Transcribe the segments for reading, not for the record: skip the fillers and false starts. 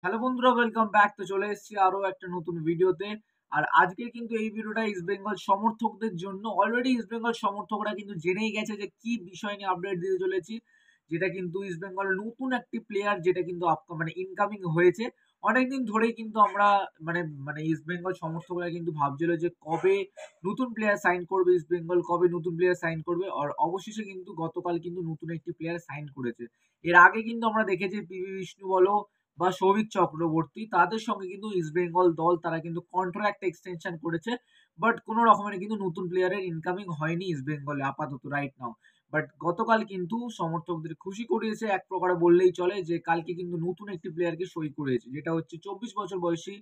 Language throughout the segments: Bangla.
হ্যালো বন্ধুরা, ওয়েলকাম ব্যাক। তো চলে এসেছি আরো একটা নতুন ভিডিওতে। আর আজকে কিন্তু এই ভিডিওটা ইস্ট বেঙ্গল সমর্থকদের জন্য। অলরেডি ইস্ট বেঙ্গল সমর্থকরা কিন্তু জেনেই গেছে যে কি বিষয় নিয়ে আপডেট দিতে চলেছি। যেটা কিন্তু ইস্ট বেঙ্গল নতুন একটি প্লেয়ার, যেটা কিন্তু ইনকামিং হয়েছে। অনেকদিন ধরেই কিন্তু আমরা মানে মানে ইস্ট বেঙ্গল সমর্থকরা কিন্তু ভাবছিল যে কবে নতুন প্লেয়ার সাইন করবে ইস্ট বেঙ্গল, কবে নতুন প্লেয়ার সাইন করবে। আর অবশেষে কিন্তু গতকাল কিন্তু নতুন একটি প্লেয়ার সাইন করেছে। এর আগে কিন্তু আমরা দেখেছি পিভি বিষ্ণু বলো বা সৌভিক চক্রবর্তী, তাদের সঙ্গে কিন্তু ইস্ট বেঙ্গল দল তারা কিন্তু কন্ট্রাক্ট এক্সটেনশন করেছে। বাট কোনো রকমের কিন্তু নতুন প্লেয়ারের ইনকামিং হয়নি ইস্ট বেঙ্গলে আপাতত রাইট নাও। বাট গতকাল কিন্তু সমর্থকদের খুশি করিয়েছে এক প্রকারে বললেই চলে, যে কালকে কিন্তু নতুন একটি প্লেয়ারকে সই করিয়েছে, যেটা হচ্ছে 24 বছর বয়সী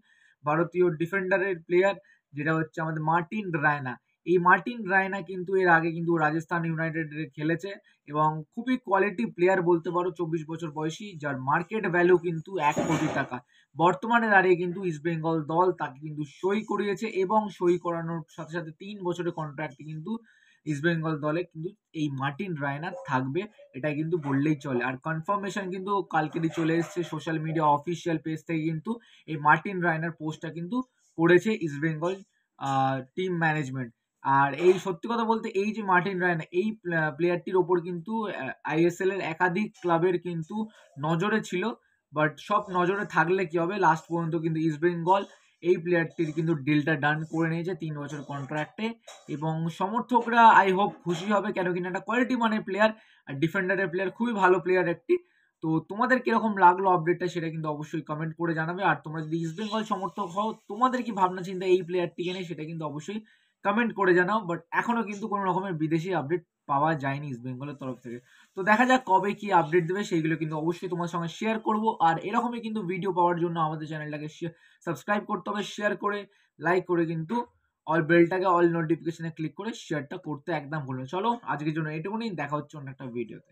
ভারতীয় ডিফেন্ডারের প্লেয়ার, যেটা হচ্ছে আমাদের মার্টিন রায়না। এই মার্টিন রায়না কিন্তু এর আগে কিন্তু রাজস্থান ইউনাইটেডে খেলেছে এবং খুবই কোয়ালিটি প্লেয়ার বলতে পারো। 24 বছর বয়সী, যার মার্কেট ভ্যালু কিন্তু 1 কোটি টাকা। বর্তমানে দাঁড়িয়ে কিন্তু ইস্ট বেঙ্গল দল তাকে কিন্তু সই করিয়েছে এবং সই করানোর সাথে সাথে 3 বছরের কন্ট্রাক্টে কিন্তু ইস্ট বেঙ্গল দলে কিন্তু এই মার্টিন রায়না থাকবে। এটা কিন্তু বললেই চলে। আর কনফার্মেশন কিন্তু কালকেরই চলে এসেছে সোশ্যাল মিডিয়া অফিসিয়াল পেজ থেকে। কিন্তু এই মার্টিন রায়নার পোস্টটা কিন্তু করেছে ইস্ট বেঙ্গল টিম ম্যানেজমেন্ট। আর এই সত্যি কথা বলতে, এই যে মার্টিন রায়না, এই প্লেয়ারটির ওপর কিন্তু আইএসএল এর একাধিক ক্লাবের কিন্তু নজরে ছিল। বাট সব নজরে থাকলে কি হবে, লাস্ট পর্যন্ত কিন্তু ইস্ট বেঙ্গল এই প্লেয়ারটির কিন্তু ডিলটা ডান করে নিয়েছে 3 বছর কন্ট্রাক্টে। এবং সমর্থকরা আই হোপ খুশি হবে, কেন কিনা একটা কোয়ালিটি মানের প্লেয়ার আর ডিফেন্ডারের প্লেয়ার, খুবই ভালো প্লেয়ার একটি। তো তোমাদের কিরকম লাগলো আপডেটটা, সেটা কিন্তু অবশ্যই কমেন্ট করে জানাবে। আর তোমরা যদি ইস্ট বেঙ্গল সমর্থক হও, তোমাদের কি ভাবনা চিন্তা এই প্লেয়ারটিকে নিয়ে, সেটা কিন্তু অবশ্যই কমেন্ট করে জানাও। বাট এখনো কিন্তু কোনো রকমের বিদেশি আপডেট পাওয়া যায়নি ইস্ট বেঙ্গলের তরফ থেকে। তো দেখা যাক কবে কি আপডেট দেবে, সেইগুলো কিন্তু অবশ্যই তোমার সঙ্গে শেয়ার করব। আর এরকমই কিন্তু ভিডিও পাওয়ার জন্য আমাদের চ্যানেলটাকে সাবস্ক্রাইব করতে হবে, শেয়ার করে লাইক করে কিন্তু অল নোটিফিকেশনে ক্লিক করে শেয়ারটা করতে একদম ভুলো না। চলো আজকের জন্য এটুকুনি, দেখা হচ্ছে অন্য একটা ভিডিওতে।